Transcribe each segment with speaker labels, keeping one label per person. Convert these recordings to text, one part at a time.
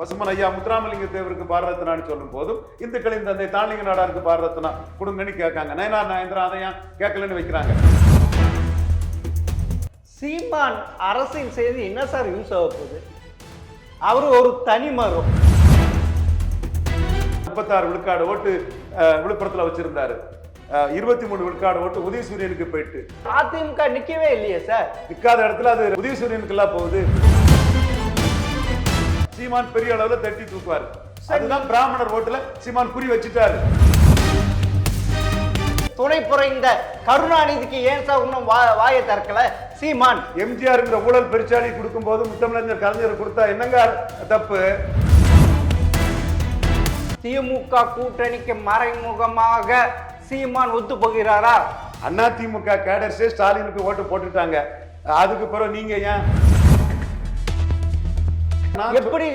Speaker 1: பசுமன் ஐயா முத்துராமலிங்க தேவருக்கு பாரத ரத்னான்னு சொல்லும் போதும் இந்துக்களின் தந்தை தாளிங்க நாடாருக்கு பாரத ரத்னா கொடுங்கன்னு கேட்காங்க. நயனார் நாயந்திரா அதை ஏன் கேட்கலன்னு வைக்கிறாங்க.
Speaker 2: சீமான் அரசியல் செய்து என்ன சார் யூஸ் ஆக போகுது? அவர் ஒரு தனி மரம்.
Speaker 1: 36 விழுக்காடு ஓட்டு விழுப்புரத்துல வச்சிருந்தாரு. 23 விழுக்காடு ஓட்டு உதயசூரியனுக்கு போயிட்டு.
Speaker 2: அதிமுக நிக்கவே இல்லையே சார்.
Speaker 1: நிக்காத இடத்துல அது உதயசூரியனுக்கு எல்லாம் போகுது. சீமான் பெரிய அளவுல தட்டி தூக்குவாரு. அதுதான் பிராமணர் ஓட்டுல சீமான் குறி வச்சுட்டாரு.
Speaker 2: துணை புரைந்த கருணாநிதிக்கு ஏன் சார் இன்னும் வாயை திறக்கல சீமான்?
Speaker 1: எம்ஜிஆர் ஊழல் பெருச்சாளி கொடுக்கும் போது முத்தமிழர் கலைஞர் கொடுத்தா என்னங்க தப்பு?
Speaker 2: திமுக கூட்டணிக்கு மறைமுகமாக சீமான் ஒத்து போகிறாரா?
Speaker 1: அதிமுக கேடர்ஸே ஸ்டாலினுக்கு ஓட்டு போட்டுட்டாங்க. அதுக்கு பிறகு நீங்க ஏன்
Speaker 2: எப்படி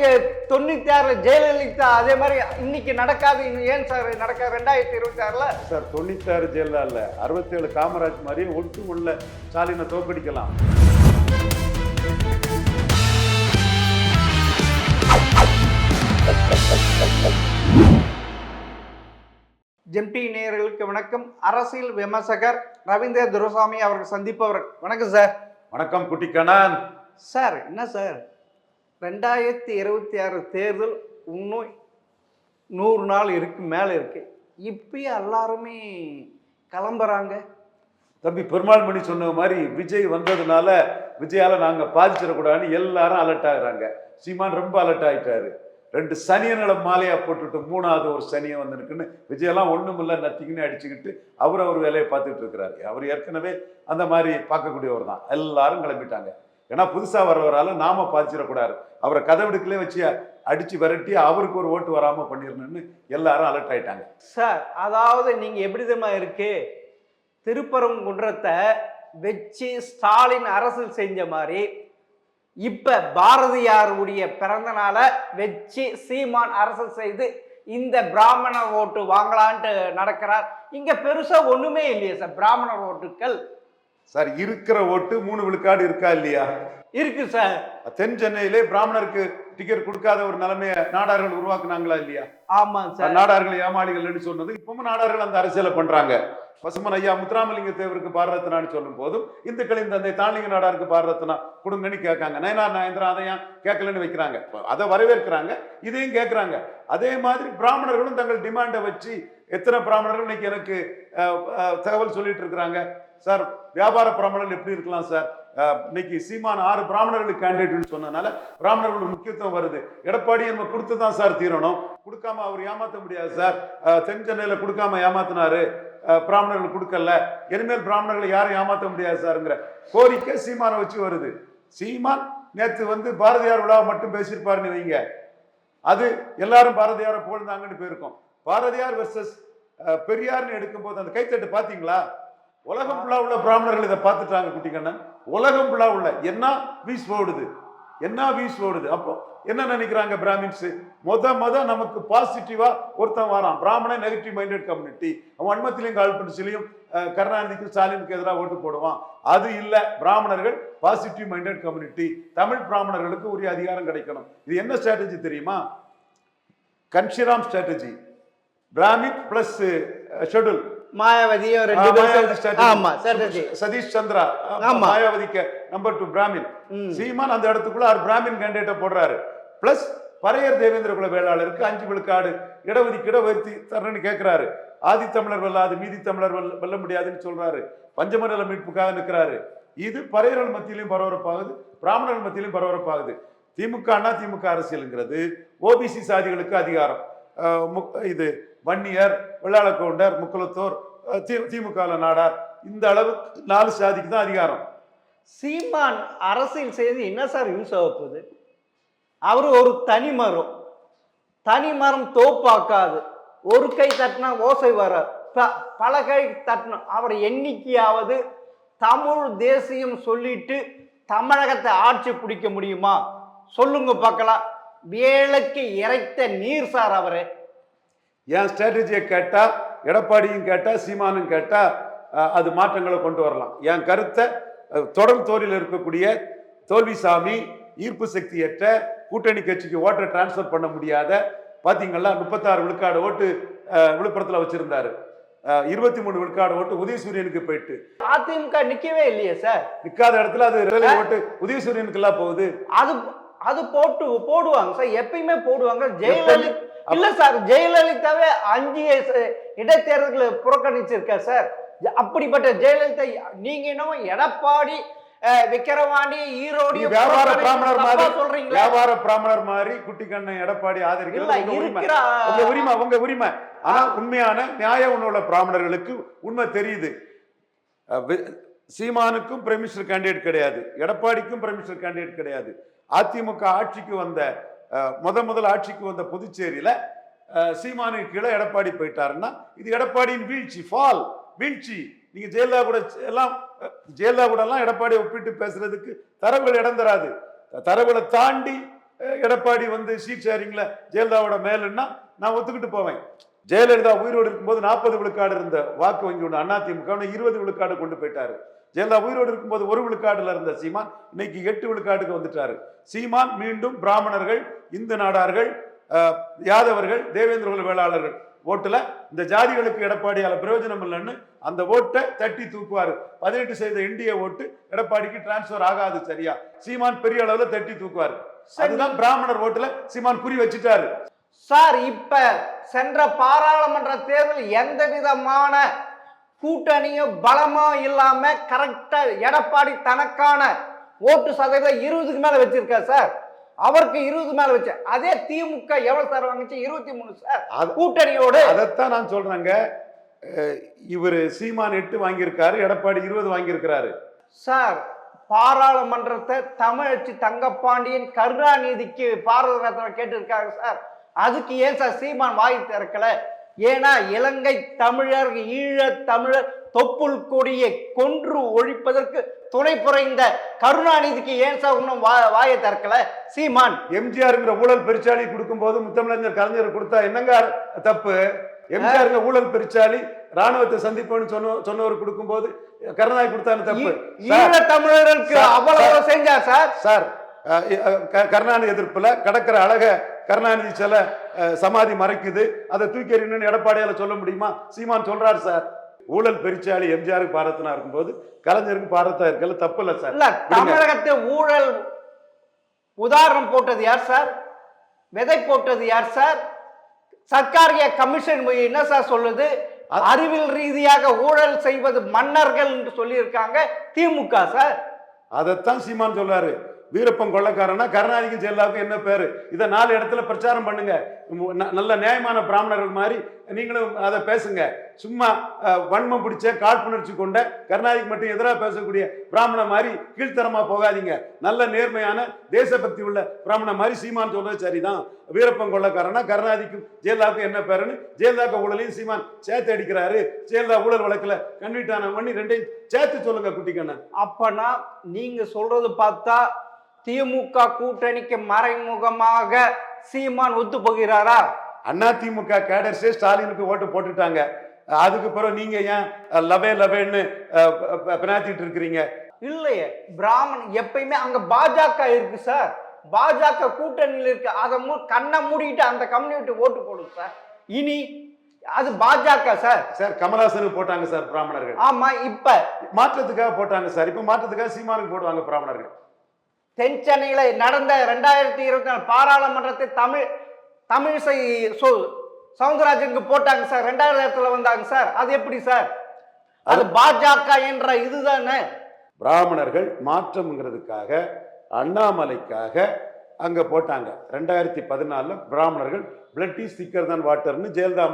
Speaker 2: 96 ஜெயலலிதா அதே மாதிரி இன்னைக்கு நடக்காது? ஏன் சார் நடக்காது 2026ல?
Speaker 1: சார் 96 ஜெயலலிதா இல்ல, 67 காமராஜ் மாதிரி ஒட்டு உள்ள ஸ்டாலினை தோக்கடிக்கலாம்.
Speaker 2: ஜெம்டி நேயர்களுக்கு வணக்கம். அரசியல் விமர்சகர் ரவீந்திர துரைசாமி அவர்கள் சந்திப்பவர். வணக்கம் சார்.
Speaker 1: வணக்கம் குட்டிக்கண்ணன்.
Speaker 2: சார் என்ன சார் 2026 தேர்தல் இன்னும் 100 நாள் இருக்கு, மேலே இருக்கு. இப்பயே எல்லாருமே கிளம்புறாங்க.
Speaker 1: தம்பி பெருமாள் மணி சொன்ன மாதிரி விஜய் வந்ததுனால விஜயால நாங்க பாதிச்சிடக்கூடாதுன்னு எல்லாரும் அலர்ட் ஆகுறாங்க. சீமான் ரொம்ப அலர்ட் ஆயிட்டாரு. 2 சனியன்களை மாலையா போட்டுட்டு 3வது ஒரு சனியை வந்திருக்குன்னு விஜயெல்லாம் ஒண்ணுமில்ல நத்திக்குன்னு அடிச்சுக்கிட்டு அவர் வேலையை பார்த்துட்டு இருக்கிறாரு. அவர் ஏற்கனவே அந்த மாதிரி பார்க்கக்கூடியவர் தான். எல்லாரும் கிளம்பிட்டாங்க. ஏன்னா புதுசா வர்றவரால நாம பாதிச்சிடக்கூடாது, அவரை கதவிடுக்கலே வச்சு அடிச்சு விரட்டி அவருக்கு ஒரு ஓட்டு வராம பண்ணிடணும்னு எல்லாரும் அலர்ட் ஆயிட்டாங்க.
Speaker 2: சார் அதாவது நீங்க எப்படி தெரியுமா இருக்கு, திருப்பரங்குன்றத்தை வச்சு ஸ்டாலின் அரசியல் செஞ்ச மாதிரி இப்ப பாரதியாருடைய பிறந்த நாளை வச்சு சீமான் அரசியல் செய்து இந்த பிராமண ஓட்டு வாங்கலான்ட்டு நடக்கிறார். இங்க பெருசா ஒண்ணுமே இல்லையே சார். பிராமணர் ஓட்டுக்கள்
Speaker 1: சார் இருக்கிற ஓட்டு 3 விழுக்காடு இருக்கா இல்லையா?
Speaker 2: இருக்கு சார்.
Speaker 1: தென் சென்னையிலே பிராமணருக்கு டிக்கெட் கொடுக்காத ஒரு நிலைமையை நாடார்கள் உருவாக்குனாங்களா இல்லையா?
Speaker 2: ஆமா சார்.
Speaker 1: நாடார்கள் ஏமாளிகள்னு சொன்னது இப்பவும் நாடார்கள் அந்த அரசியலை பண்றாங்க. பசுமன் ஐயா முத்துராமலிங்க தேவருக்கு பாரத ரத்னான்னு சொல்லும் போதும் இந்துக்களின் தந்தை தாளிங்க நாடாருக்கு பாரத ரத்னா கொடுங்கன்னு கேட்காங்க. நயனார் நாயந்திரா அதை ஏன் கேட்கலன்னு வைக்கிறாங்க. அதை வரவேற்கிறாங்க, இதையும் கேட்கிறாங்க. அதே மாதிரி பிராமணர்களும் தங்கள் டிமாண்டை வச்சு எத்தனை பிராமணர்கள் இன்னைக்கு எனக்கு தகவல் சொல்லிட்டு இருக்கிறாங்க. சார் வியாபார பிராமணர்கள் எப்படி இருக்கலாம் சார்? இன்னைக்கு சீமான் 6 பிராமணர்களுக்கு கேண்டிடேட்னு சொன்னதுனால பிராமணர்களுக்கு முக்கியத்துவம் வருது. எடப்பாடி நம்ம கொடுத்து தான் சார் தீரணும், கொடுக்காம அவர் ஏமாற்ற முடியாது சார். தென் சென்னையில கொடுக்காம ஏமாத்தினாரு, பிராமணர்கள் கொடுக்கல, இனிமேல் பிராமணர்களை யாரும் ஏமாற்ற முடியாது சாருங்கிற கோரிக்கை சீமானை வச்சு வருது. சீமான் நேற்று பாரதியார் விழாவை மட்டும் பேசியிருப்பாருன்னு வைங்க, அது எல்லாரும் பாரதியாரை புகழ்ந்தாங்கன்னு போயிருக்கோம். பாரதியார் வெர்சஸ் பெரியார்னு எடுக்கும் போது அந்த கைத்தட்டு பாத்தீங்களா? உலகம் ஃபுல்லா உள்ள பிராமணர்கள் இதை பார்த்துட்டாங்க குட்டிக்கண்ணன். உலகம் ஃபுல்லா உள்ள என்ன வீஸ் ஓடுது. அப்போ என்ன நினைக்கிறாங்க பிராமின்ஸ்? மொத நமக்கு பாசிட்டிவா ஒருத்தன் வரான். பிராமணன் நெகட்டிவ் மைண்டட் கம்யூனிட்டி, அவன் வன்மத்திலையும் காழ்ப்புணர்ச்சியிலையும் கருணாநிதிக்கு ஸ்டாலினுக்கு எதிராக ஓட்டு போடுவான். அது இல்ல, பிராமணர்கள் பாசிட்டிவ் மைண்டட் கம்யூனிட்டி. தமிழ் பிராமணர்களுக்கு உரிய அதிகாரம் கிடைக்கணும். இது என்ன ஸ்ட்ராட்டஜி தெரியுமா? Kanshi Ram strategy. Brahmin plus schedule.
Speaker 2: Mayawati
Speaker 1: Satish Chandra மாயாவதிக்கு number 2 Brahmin. சீமான் அந்த இடத்துக்குள்ள பிராமின் கேண்டிடேட்டை போடுறாரு. பிளஸ் பரையர் தேவேந்திர குல வேளாளருக்கு 5 விழுக்காடு இடஒதுக்கீட உயர்த்தி தரணும்னு கேட்கிறாரு. ஆதி தமிழர் வெல்லாது மீதி தமிழர் வெல்ல முடியாதுன்னு சொல்றாரு. பஞ்சமண்டல மீட்புக்காக நிற்கிறாரு. இது பரையர்கள் மத்தியிலும் பரபரப்பாகுது, பிராமணர்கள் மத்தியிலும் பரபரப்பாகுது. திமுக அரசியலுங்கிறது ஓபிசி சாதிகளுக்கு அதிகாரம். இது வன்னியர், வெள்ளாள கவுண்டர், முக்குலத்தோர், திமுக நாடார், இந்த அளவுக்கு 4 சாதிக்கு தான் அதிகாரம்.
Speaker 2: சீமான் அரசியல் செய்து என்ன சார் யூஸ் ஆக போகுது? அவரு ஒரு தனி மரம் தோப்பாக்காது. ஒரு கை தட்டினா ஓசை வர, பல கை தட்டணும். அவர் எண்ணிக்கையாவது தமிழ் தேசியம் சொல்லிட்டு தமிழகத்தை ஆட்சி பிடிக்க முடியுமா? சொல்லுங்க பார்க்கலாம். வேலைக்கு இறைத்த நீர் சார் அவரு.
Speaker 1: என் ஸ்ட்ராட்டஜியை கேட்டா, எடப்பாடியும் கேட்டா, சீமானும் கேட்டா அது மாற்றங்களை கொண்டு வரலாம். என் கருத்தை தொடர் தோல்வியில் இருக்கக்கூடிய தோல்விசாமி ஈர்ப்பு சக்தியற்ற கூட்டணி கட்சிக்கு ஓட்டை டிரான்ஸ்ஃபர் பண்ண முடியாத பாத்தீங்களா 36 விழுக்காடு ஓட்டு விழுப்புரத்துல வச்சிருந்தாரு. 23 விழுக்காடு ஓட்டு உதயசூரியனுக்கு போயிட்டு.
Speaker 2: அதிமுக நிக்கவே இல்லையே சார்.
Speaker 1: நிக்காத இடத்துல அது ஓட்டு உதயசூரியனுக்கு எல்லாம் போகுது.
Speaker 2: அது அது போடுவாங்க சார், எப்பயுமே போடுவாங்க. ஜெயலலிதா இல்ல சார், ஜெயலலிதாவே 5 இடைத்தேர்தல்களை புறக்கணிச்சிருக்கார் சார். அப்படிப்பட்ட ஜெயலலிதா நீங்க என்னமோ எடப்பாடி, விக்கிரவாண்டி, ஈரோடு
Speaker 1: வியாபார பிராமணர் மாதிரி சொல்றீங்க. வியாபார பிராமணர் மாதிரி குட்டி கண்ணன் எடப்பாடி ஆதரிக்கிறது உங்க உரிமை. ஆனா உண்மையான நியாய உணவுள்ள பிராமணர்களுக்கு உண்மை தெரியுது. சீமானுக்கும் பிரைம் மினிஸ்டர் கேண்டிடேட் கிடையாது, எடப்பாடிக்கும் பிரைம் மினிஸ்டர் கேண்டிடேட் கிடையாது. அதிமுக ஆட்சிக்கு வந்த முதல் ஆட்சிக்கு வந்த புதுச்சேரியில சீமானுக்கு கீழே எடப்பாடி போயிட்டாருன்னா இது எடப்பாடியின் வீழ்ச்சி, வீழ்ச்சி. நீங்க ஜெயலலிதா கூட எல்லாம் எடப்பாடி ஒப்பிட்டு பேசுறதுக்கு தரவுகள் இடம் தராது. தரவுகளை தாண்டி எடப்பாடி வந்து சீட் ஷேரிங்ல ஜெயலலிதாவோட மேலுன்னா நான் ஒத்துக்கிட்டு போவேன். ஜெயலலிதா உயிரோடு இருக்கும்போது 40 விழுக்காடு இருந்த வாக்கு வங்கி ஒன்று அதிமுக 20 விழுக்காடு கொண்டு போயிட்டாரு. ஜெயலலிதா உயிரோடு இருக்கும்போது 1 விழுக்காடுல இருந்த சீமான் இன்னைக்கு 8 விழுக்காடுக்கு வந்துட்டாரு. சீமான் மீண்டும் பிராமணர்கள், இந்து நாடார்கள், யாதவர்கள், தேவேந்திர குல வேளாளர்கள் ஓட்டுல இந்த ஜாதிகளுக்கு எடப்பாடியால பிரயோஜனம் இல்லைன்னு அந்த ஓட்டை தட்டி தூக்குவாரு. 18% என்டிஏ ஓட்டு எடப்பாடிக்கு டிரான்ஸ்பர் ஆகாது. சரியா? சீமான் பெரிய அளவுல தட்டி தூக்குவாரு. அதுதான் பிராமணர் ஓட்டுல சீமான் குறி வச்சுட்டாரு.
Speaker 2: சார், இப்ப சென்ற பாராளுமன்ற தேர்தல் எந்த விதமான கூட்டணியும் பலமா இல்லாம கரெக்டா எடப்பாடி தனக்கான ஓட்டு சதவீதம் 20க்கு மேல வச்சிருக்காரு சார். அவருக்கு 20 மேல வச்ச அதே திமுக எவ்வளவு சார் வாங்கிச்சு? 23 சார் கூட்டணியோடு. அதைத்தான்
Speaker 1: நான் சொல்றேங்க. இவரு சீமான் 8 வாங்கியிருக்காரு, எடப்பாடி 20 வாங்கியிருக்கிறாரு
Speaker 2: சார். பாராளுமன்றத்தை தமிழச்சி தங்கப்பாண்டியன் கருணாநிதிக்கு பாரத ரத்னா கேட்டிருக்காங்க சார். அதுக்கு ஏன் சார் சீமான் வாய் திறக்கல? ஏன்னா இலங்கை தமிழர், ஈழ தமிழர் தொப்புள் கொடியை கொன்று ஒழிப்பதற்கு துணை புரைந்த கருணாநிதிக்கு ஏன் சார் இன்னும் வாயை திறக்கல சீமான்?
Speaker 1: எம்ஜிஆர் ஊழல் பெருச்சாளி கொடுக்கும் போது முத்தமிழர் கலைஞர் கொடுத்தா என்னங்க தப்பு? எம்ஜிஆர் ஊழல் பெருச்சாளி ராணுவத்தை சந்திப்புன்னு சொன்னவர் கொடுக்கும் போது கருணாநிதி கொடுத்தான்னு தப்பு?
Speaker 2: ஈழ தமிழருக்கு அவ்வளவு செஞ்சார் சார்.
Speaker 1: சார் கருணாநிதி எதிர்ப்புல கடற்கரை அழக கருணாநிதி சில சமாதி மறைக்குது, அதை தூக்கி எறியணும்னு எடப்பாடியால சொல்ல முடியுமா? சீமான் சொல்றாரு சார். ஊழல் பெருச்சாளி எம்ஜிஆருக்கு பாரதனா இருக்கும்போது கலைஞருக்கு பாரதா இருக்கல, தப்பு இல்ல சார்.
Speaker 2: தமிழகத்தை ஊழல் உதாரணம் போட்டது யார் சார்? விதை போட்டது யார் சார்? சர்க்காரிய கமிஷன் என்ன சார் சொல்லுது? அறிவியல் ரீதியாக ஊழல் செய்வது மன்னர்கள் என்று சொல்லி இருக்காங்க திமுக சார்.
Speaker 1: அதைத்தான் சீமான் சொல்றாரு. வீரப்பன் கொள்ளக்காரனா கருணாநிதிக்கும் ஜெயலலிதாவுக்கும் என்ன பேரு? இதை 4 இடத்துல பிரச்சாரம் பண்ணுங்க. நல்ல நியாயமான பிராமணர்கள் மாதிரி நீங்களும் அதை பேசுங்க. சும்மா வன்மம் பிடிச்ச காழ்ப்புணர்ச்சி கொண்ட கருணாநிதிக்கு மட்டும் எதிராக பேசக்கூடிய பிராமண மாதிரி கீழ்த்தரமா போகாதீங்க. நல்ல நேர்மையான தேசபக்தி உள்ள பிராமண மாதிரி சீமான் சொல்றது சரிதான். வீரப்பன் கொள்ளக்காரனா கருணாநிதிக்கும் ஜெயலலிதாவுக்கும் என்ன பேருன்னு ஜெயலலிதா ஊழலையும் சீமான் சேர்த்து அடிக்கிறாரு. ஜெயலலிதா ஊழல் வழக்குல கன்விட்டான பண்ணி 2ஐயும் சேர்த்து சொல்லுங்க குட்டிக்கண்ணன்.
Speaker 2: அப்பனா நீங்க சொல்றது பார்த்தா திமுக கூட்டணிக்கு மறைமுகமாக சீமான் ஒத்து போகிறாரா?
Speaker 1: அதிமுக கேடர்ஸே ஸ்டாலினுக்கு ஓட்டு போட்டுட்டாங்க. அதுக்கு பிறகு நீங்க ஏன் லவேன்னு பினாத்திட்டு இருக்கிறீங்க?
Speaker 2: இல்லையே, பிராமணன் எப்பயுமே அங்க பாஜக இருக்கு சார். பாஜக கூட்டணியில் இருக்கு. அதை கண்ணை மூடிட்டு அந்த கம்யூனிட்டி ஓட்டு போடுது சார். இனி அது பாஜக சார்.
Speaker 1: சார் கமலஹாசனுக்கு போட்டாங்க சார் பிராமணர்கள்.
Speaker 2: ஆமா, இப்ப
Speaker 1: மாற்றத்துக்காக போட்டாங்க சார். இப்ப மாற்றத்துக்காக சீமானுக்கு போடுவாங்க பிராமணர்கள்.
Speaker 2: தென் சென்னையில நடந்த 2024 பாராளுமன்றத்தை தமிழிசை சவுந்தரராஜனுக்கு போட்டாங்க சார். 2வது இடத்துல வந்தாங்க சார். அது எப்படி சார்? அது பாஜக என்ற இதுதானே.
Speaker 1: பிராமணர்கள் மாற்றம்ங்கிறதுக்காக அண்ணாமலைக்காக அங்க போட்டாங்க. 2014 பிராமணர்கள் பிளட் இஸ் திக்கர் தான் வாட்டர்னு ஜெயலலிதா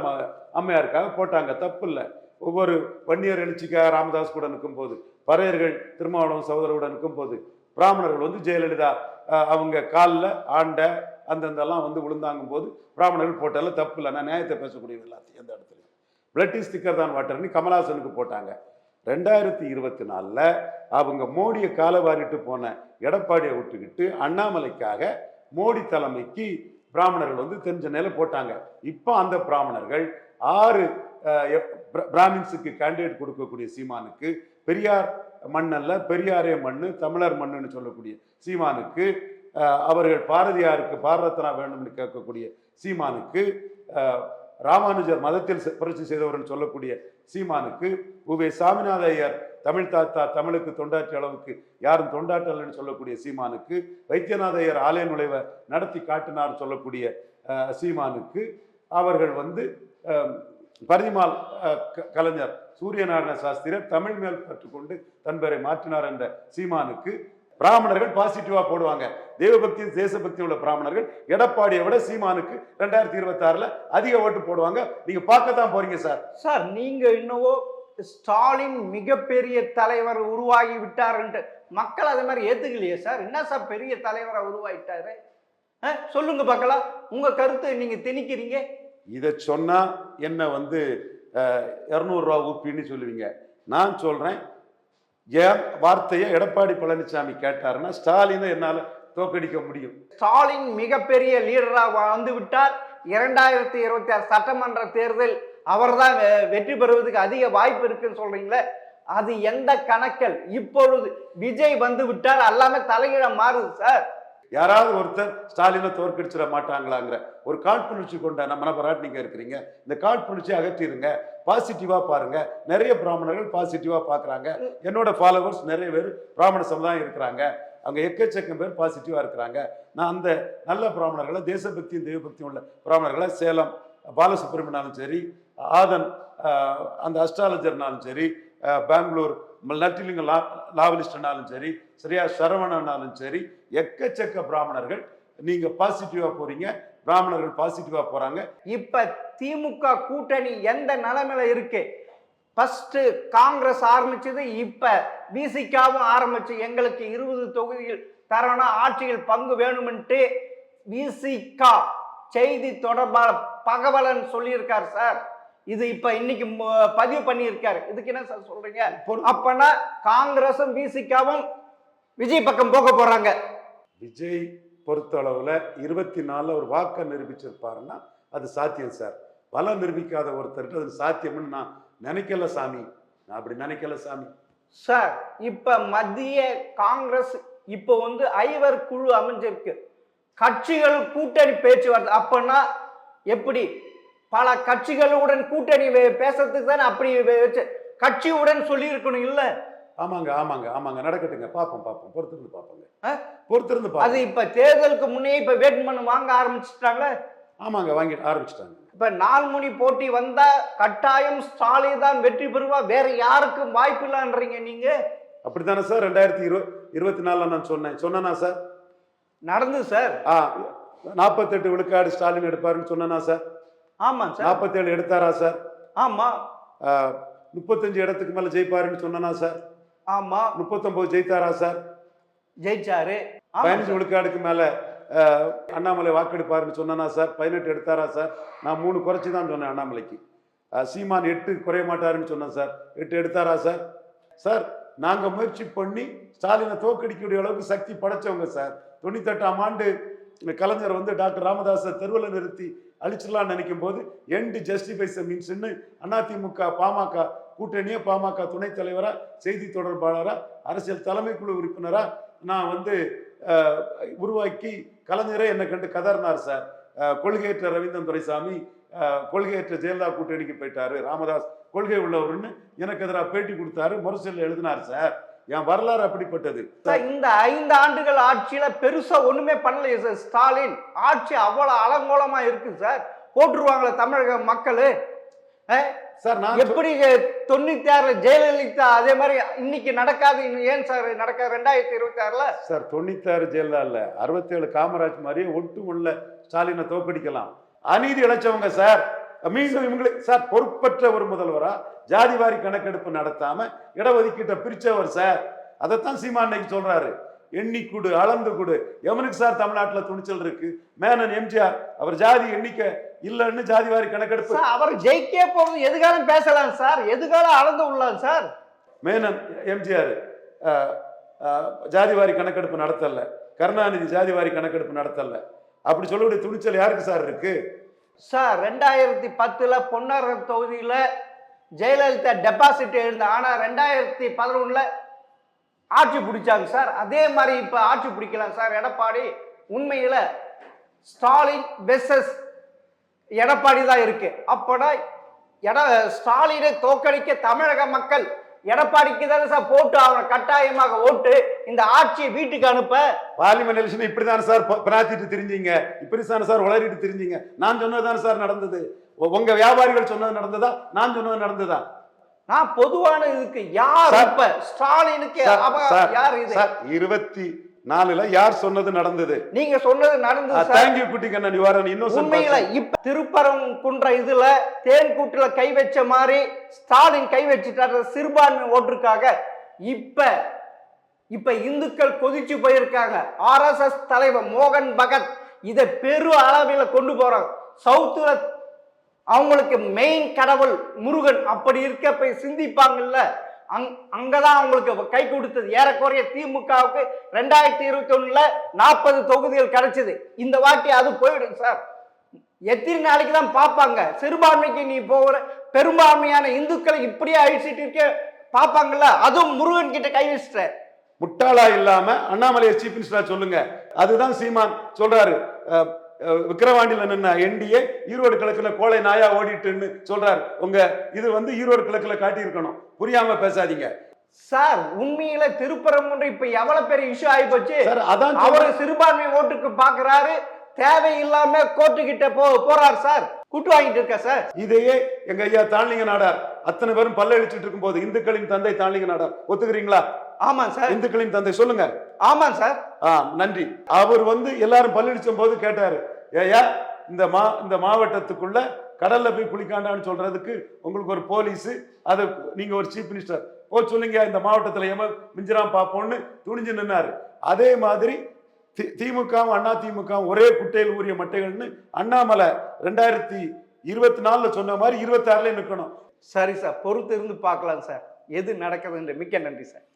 Speaker 1: அம்மையாருக்காக போட்டாங்க. தப்பு இல்லை. ஒவ்வொரு வன்னியர் எழுச்சிக்காக ராமதாஸ் கூட நிற்கும் போது, பறையர்கள் திருமாவளவன் சகோதரருடன் நிற்கும் போது பிராமணர்கள் வந்து ஜெயலலிதா அவங்க காலில் ஆண்ட அந்தந்தெல்லாம் வந்து விழுந்தாங்கும் போது பிராமணர்கள் போட்டால தப்பு இல்லை. நான் நியாயத்தை பேசக்கூடியது எல்லாத்தையும் எந்த இடத்துலையும். பிளட் இஸ் திக்கர் தான் வாட்டர்னு கமலஹாசனுக்கு போட்டாங்க. 2024 அவங்க மோடியை காலவாரிட்டு போன எடப்பாடியை விட்டுக்கிட்டு அண்ணாமலைக்காக மோடி தலைமைக்கு பிராமணர்கள் வந்து தென் சென்னையில போட்டாங்க. இப்போ அந்த பிராமணர்கள் 6 பிராமின்ஸுக்கு கேண்டிடேட் கொடுக்கக்கூடிய சீமானுக்கு, பெரியார் மண்ணல்ல பெரியாரே மண்ணு தமிழர் மண்ணுன்னு சொல்லக்கூடிய சீமானுக்கு அவர்கள் பாரதியாருக்கு பாரத ரத்னா வேண்டும்னு கேட்கக்கூடிய சீமானுக்கு, ராமானுஜர் மதத்தில் புரட்சி செய்தவர்கள் சொல்லக்கூடிய சீமானுக்கு, உவே சாமிநாத ஐயர் தமிழ் தாத்தா தமிழுக்கு தொண்டாற்றிய அளவுக்கு யாரும் தொண்டாற்றலன்னு சொல்லக்கூடிய சீமானுக்கு, வைத்தியநாத ஐயர் ஆலய நுழைவை நடத்தி காட்டினார் சொல்லக்கூடிய சீமானுக்கு, அவர்கள் வந்து பரிதிமால் கலைஞர் சூரியநாராயண சாஸ்திரியர் தமிழ் மேல் கற்றுக்கொண்டு தன் பெயரை மாற்றினார் என்ற சீமானுக்கு பிராமணர்கள் பாசிட்டிவா போடுவாங்க. தேவபக்தி தேசபக்தி உள்ள பிராமணர்கள் எடப்பாடியை விட சீமானுக்கு 2026 அதிக ஓட்டு போடுவாங்க. நீங்க பார்க்கத்தான் போறீங்க சார்.
Speaker 2: சார் நீங்க இன்னவோ ஸ்டாலின் மிகப்பெரிய தலைவர் உருவாகி விட்டாருன்ட்டு மக்கள் அதே மாதிரி ஏத்துக்கலையே சார். என்ன சார் பெரிய தலைவரை உருவாயிட்டாரு? சொல்லுங்க பார்க்கலாம், உங்க கருத்து நீங்க திணிக்கிறீங்க.
Speaker 1: இதை சொன்னா என்ன வந்து 200 ரூபா ஊப்பின்னு சொல்லுவீங்க. நான் சொல்றேன், என் வார்த்தையை எடப்பாடி பழனிசாமி கேட்டாருன்னா ஸ்டாலினை என்னால தோக்கடிக்க முடியும்.
Speaker 2: ஸ்டாலின் மிகப்பெரிய லீடராக வந்து விட்டார். 2026 சட்டமன்ற தேர்தல் அவர்தான் வெற்றி பெறுவதற்கு அதிக வாய்ப்பு இருக்குன்னு சொல்றீங்களே, அது எந்த கணக்கில்? இப்பொழுது விஜய் வந்து விட்டார், எல்லாமே தலைகீழ மாறுது சார்.
Speaker 1: யாராவது ஒருத்தர் ஸ்டாலினை தோற்கடிச்சிட மாட்டாங்களாங்கிற ஒரு காழ்ப்புணர்ச்சி கொண்ட நம்ம பாராட்டு நீங்க இருக்கிறீங்க. இந்த காழ்ப்புணர்ச்சி அகற்றிடுங்க, பாசிட்டிவா பாருங்க. நிறைய பிராமணர்கள் பாசிட்டிவா பாக்குறாங்க. என்னோட ஃபாலோவர்ஸ் நிறைய பேர் பிராமண சமுதாயம் இருக்கிறாங்க. அங்க எக்கச்சக்கம் பேர் பாசிட்டிவா இருக்கிறாங்க. நான் அந்த நல்ல பிராமணர்களை, தேசபக்தியும் தெய்வபக்தியும் உள்ள பிராமணர்களை, சேலம் பாலசுப்ரமணியனாலும் சரி, ஆதன் அந்த அஸ்ட்ராலஜர்னாலும் சரி, பெங்களூர் நட்டிலிங்க லாவலிஸ்டனாலும் சரி, சரியா சரவணனாலும் சரி, எக்கச்சக்க பிராமணர்கள் நீங்க பாசிட்டிவா போறீங்க, பிராமணர்கள் பாசிட்டிவா போறாங்க.
Speaker 2: இப்ப திமுக கூட்டணி எந்த நிலைமையில இருக்கு? ஃபர்ஸ்ட் காங்கிரஸ் ஆரம்பிச்சது, இப்ப விசிகாவும் ஆரம்பிச்சு எங்களுக்கு 20 தொகுதிகள் தரணும், ஆட்சியில் பங்கு வேணும்ட்டு விசிகா செய்தி தொடர்பாளர் பகவலன் சொல்லியிருக்கார் சார். இது இப்ப இன்னைக்கு பதிவு பண்ணியிருக்காரு. இதுக்கு என்ன சார் சொல்றீங்க? அப்பனா காங்கிரசும் விசிகாவும் விஜய் பக்கம் போக போறாங்க.
Speaker 1: விஜய் பொறுத்த அளவுல 24 ஒரு வாக்க நிரூபிச்சிருப்பாருன்னா அது சாத்தியம் சார். பலம் நிரூபிக்காத ஒருத்தருக்கு அது சாத்தியம்னு நான் நினைக்கல சாமி. நான் அப்படி நினைக்கல சாமி.
Speaker 2: சார் இப்ப மத்திய காங்கிரஸ் இப்போ வந்து ஐவர் குழு அமைஞ்சிருக்கு, கட்சிகள் கூட்டணி பேச்சுவார்த்தை. அப்பனா எப்படி? பல கட்சிகளுடன் கூட்டணி பேசுறதுக்கு தானே அப்படி வச்சு கட்சியுடன் சொல்லி இருக்கணும் இல்ல?
Speaker 1: ஆமாங்க ஆமாங்க ஆமாங்க, நடக்கட்டுங்க, பாப்போம் பாப்போம், பொறுத்திருந்து பாப்போங்க, பொறுத்திருந்து பாப்போம்.
Speaker 2: அது இப்ப தேர்தலுக்கு முன்னே இப்ப வேட்புமனு வாங்க ஆரம்பிச்சுட்டாங்க.
Speaker 1: ஆமாங்க, வாங்கி ஆரம்பிச்சிட்டாங்க.
Speaker 2: இப்ப 4 முனை போட்டி வந்தா கட்டாயம் ஸ்டாலின் தான் வெற்றி பெறுவா, வேற யாருக்கும் வாய்ப்பு இல்லைன்றீங்க நீங்க.
Speaker 1: அப்படித்தானே சார் 2024 நான் சொன்னேனா சார்?
Speaker 2: நடந்து சார்.
Speaker 1: 48 விழுக்காடு ஸ்டாலின் எடுப்பாருன்னு சொன்னா சார்?
Speaker 2: ஆமா சார்.
Speaker 1: 47 எடுத்தாரா சார்?
Speaker 2: ஆமா.
Speaker 1: 35 இடத்துக்கு மேல ஜெயிப்பாருன்னு சொன்னா சார்?
Speaker 2: ஆமா.
Speaker 1: 39 ஜெயித்தாரா சார்?
Speaker 2: ஜெயிச்சாரு.
Speaker 1: 15 விழுக்காடுக்கு மேல அண்ணாமலை வாக்கெடுப்பாருன்னு சொன்னா சார்? 18 எடுத்தாரா சார்? நான் 3 குறைச்சி தான் சொன்னேன் அண்ணாமலைக்கு. சீமான் 8 குறைய மாட்டாருன்னு சொன்னேன் சார். 8 எடுத்தாரா சார்? சார் நாங்க முயற்சி பண்ணி ஸ்டாலினை தோற்கடிக்கக்கூடிய அளவுக்கு சக்தி படைச்சவங்க சார். 98ஆம் ஆண்டு கலைஞர் வந்து டாக்டர் ராமதாஸை தெருவில் நிறுத்தி அழிச்சிடலாம்னு நினைக்கும் போது எண்ட் ஜஸ்டிஃபைஸ் மீன்ஸ்ன்னு அதிமுக பாமக கூட்டணியை, பாமக துணைத் தலைவரா, செய்தி தொடர்பாளரா, அரசியல் தலைமைக்குழு உறுப்பினரா நான் வந்து உருவாக்கி கலைஞரே என்னை கண்டு கதறினார் சார். கொள்கையற்ற ரவீந்திரன் துரைசாமி கொள்கையற்ற ஜெயலலிதா கூட்டணிக்கு போயிட்டாரு, ராமதாஸ் கொள்கை உள்ளவர்னு எனக்கு எதிராக பேட்டி கொடுத்தாரு, முரசொலியில் எழுதினார் சார். என் வரலாறு அப்படிப்பட்டது.
Speaker 2: இந்த 5 ஆண்டுகள் ஆட்சியில பெருசா ஒண்ணுமே பண்ணலையே சார். ஸ்டாலின் ஆட்சி அவ்வளவு அலங்கோலமா இருக்கு சார். போட்டுருவாங்களே தமிழக மக்கள் சார். நான் எப்படி 96 ஜெயலலிதா அதே மாதிரி இன்னைக்கு நடக்காது? ஏன் சார் நடக்காது 2026ல? சார்
Speaker 1: 96 ஜெயலலிதா இல்ல, 67 காமராஜ் மாதிரியே ஒட்டு உள்ள ஸ்டாலினை தோக்கடிக்கலாம். அநீதி இழைச்சவங்க சார். மீண்டும் இவங்களுக்கு சார் பொறுப்பற்ற ஒரு முதல்வரா ஜாதிவாரி கணக்கெடுப்பு நடத்தாம இடஒதுக்கீட்டை பிரிச்சவர் சார். அதைத்தான் சீமான் இன்னைக்கு சொல்றாரு, எண்ணி கொடு அளந்து கொடு. எவனுக்கு சார் தமிழ்நாட்டில் துணிச்சல் இருக்கு? மேனன் எம்ஜிஆர் அவர் ஜாதி எண்ணிக்கை இல்லைன்னு ஜாதிவாரி கணக்கெடுப்பு.
Speaker 2: அவர் ஜெயிக்கே போறது எதுக்காலம் பேசலாம் சார், எதுக்காலம் அளந்து உள்ளார் சார்.
Speaker 1: மேனன் எம்ஜிஆர் ஜாதிவாரி கணக்கெடுப்பு நடத்தல, கருணாநிதி ஜாதிவாரி கணக்கெடுப்பு நடத்தல. அப்படி சொல்லக்கூடிய துணிச்சல் யாருக்கு சார் இருக்கு?
Speaker 2: சார் 2010ல பொன்னாரம் தொகுதியில ஜெயலலிதா டெபாசிட் எழுந்த, ஆனா 2011ல ஆட்சி பிடிச்சாங்க சார். அதே மாதிரி இப்ப ஆட்சி பிடிக்கலாம் சார் எடப்பாடி. உண்மையில ஸ்டாலின் வெர்சஸ் எடப்பாடி தான் இருக்கு. அப்படா ஸ்டாலினை தோற்கடிக்க தமிழக மக்கள் எடப்பாடிக்கு தானே சார் போட்டு அவனை கட்டாயமாக ஓட்டு இந்த ஆட்சியை வீட்டுக்கு அனுப்ப.
Speaker 1: பார்லிமெண்ட் எலெக்ஷன் இப்படிதானே சார் பிரார்த்திட்டு தெரிஞ்சீங்க, இப்படித்தானே சார் உளறிட்டு தெரிஞ்சீங்க. நான் சொன்னதுதானே சார் நடந்தது. உங்க வியாபாரிகள் சொன்னது நடந்ததா, நான் சொன்னது நடந்ததா?
Speaker 2: நான் பொதுவான இதுக்கு யார் இப்ப ஸ்டாலினுக்கு யார் இது
Speaker 1: 24ல யார் சொன்னது நடந்தது?
Speaker 2: நீங்க சொன்னது நடந்தது.
Speaker 1: தேங்க்யூ குட்டி கண்ணன் நிவாரணம். இன்னும்
Speaker 2: உண்மையில இப்ப திருப்பரங்குன்ற இதுல தேன் கூட்டுல கை வச்ச மாதிரி ஸ்டாலின் கை வச்சுட்டாரு சிறுபான்மை ஓட்டுக்காக. இப்ப இந்துக்கள் கொதிச்சு போயிருக்காங்க. RSS தலைவர் மோகன் பகத் இதை பெரு அளவில் கொண்டு போறாங்க. சவுத்துல அவங்களுக்கு மெயின் கடவுள் முருகன். அப்படி இருக்க போய் சிந்திப்பாங்கல்ல, அங்கதான் அவங்களுக்கு கை கொடுத்தது. ஏறக்குறைய திமுகவுக்கு 2021ல 40 தொகுதிகள் கிடைச்சது. இந்த வாட்டி அது போயிடும் சார். எத்தனை நாளைக்கு தான் பார்ப்பாங்க? சிறுபான்மைக்கு நீ போகிற பெரும்பான்மையான இந்துக்களை இப்படியே அழிச்சிட்டு இருக்க பார்ப்பாங்கல்ல. அதுவும் முருகன் கிட்ட கை வச்சுட்ட.
Speaker 1: முட்டாளா இல்லாம அண்ணாமலையை சீஃப் மினிஸ்டரா சொல்லுங்க. அதுதான் சீமான் சொல்றாரு. விக்கிரவாண்டியில நின்ன என்டிஏ ஈரோடு கிழக்குல கோளை நாயா ஓடிட்டுன்னு சொல்றாரு. உங்க இது ஈரோடு கிழக்குல காட்டி இருக்கணும். புரியாம பேசாதீங்க
Speaker 2: சார். உண்மையில திருப்பரங்குன்ற இப்ப எவ்வளவு பெரிய இஷ்யூ ஆகி போச்சு.
Speaker 1: அவரு
Speaker 2: சிறுபான்மை ஓட்டுக்கு பாக்குறாரு, தேவையில்லாம கோர்ட்டு கிட்ட போறாரு சார். கூட்டு வாங்கிட்டு இருக்க சார்.
Speaker 1: இதையே எங்க ஐயா தாழ்லிங்க நாடார் அத்தனை பேரும் பல்லழிச்சிட்டு இருக்கும் போது இந்துக்களின் தந்தை தாழ்லிங்க நாடார் ஒத்துக்கிறீங்களா?
Speaker 2: ஆமா சார்.
Speaker 1: இந்துக்களின் தந்தை சொல்லுங்க.
Speaker 2: ஆமா சார்.
Speaker 1: நன்றி. அவர் எல்லாரும் பல்லடிச்சும் போது கேட்டாரு, ஏயா இந்த மாவட்டத்துக்குள்ள கடல்ல போய் குளிக்காண்டான்னு சொல்றதுக்கு உங்களுக்கு ஒரு போலீஸ், அது நீங்க ஒரு சீஃப் மினிஸ்டர் சொல்லுங்க, இந்த மாவட்டத்துல மிஞ்சிராம் பாப்போம்னு துணிஞ்சு நின்னாரு. அதே மாதிரி திமுகவும் அண்ணா திமுகவும் ஒரே குட்டையில் ஊறிய மட்டைகள்னு அண்ணாமலை 2024 சொன்ன மாதிரி 26ல நிற்கணும்.
Speaker 2: சரி சார், பொறுத்து இருந்து பார்க்கலாம் சார் எது நடக்குதுன்னு. மிக்க நன்றி சார்.